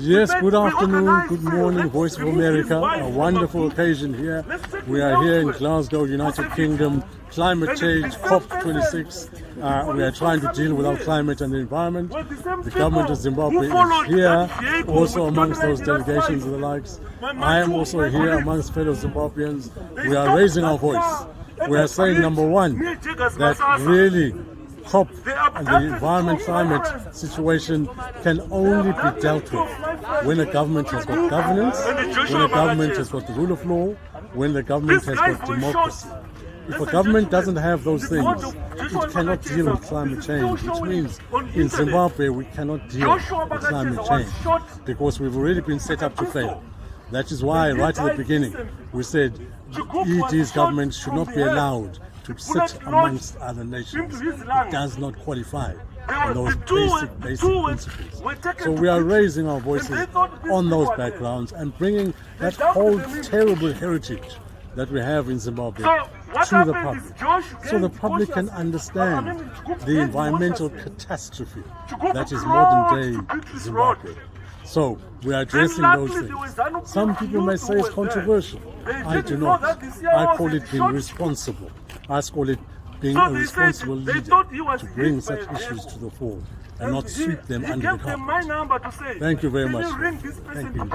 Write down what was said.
Yes, good afternoon, good morning, Voice of America. A wonderful occasion here. We are here in Glasgow, United Kingdom, climate change, COP26. We are trying to deal with our climate and the environment. The government of Zimbabwe is here, also amongst those delegations and the likes. I am also here amongst fellow Zimbabweans. We are raising our voice. We are saying, number one, that really COP and the environment climate situation can only be dealt with when a government has got governance, when a government has got the rule of law, when the government has got democracy. If a government doesn't have those things, it cannot deal with climate change, which means in Zimbabwe we cannot deal with climate change because we've already been set up to fail. That is why right at the beginning we said ED's government should not be allowed to sit amongst other nations. It does not qualify on those basic principles. So we are raising our voices on those backgrounds and bringing that whole terrible heritage that we have in Zimbabwe to the public, so the public can understand the environmental catastrophe that is modern day Zimbabwe. So we are addressing those things. Some people may say it's controversial. I do not. I call it being responsible. I call it being a responsible leader to bring such issues to the fore and not sweep them under the carpet. Thank you very much. Thank you.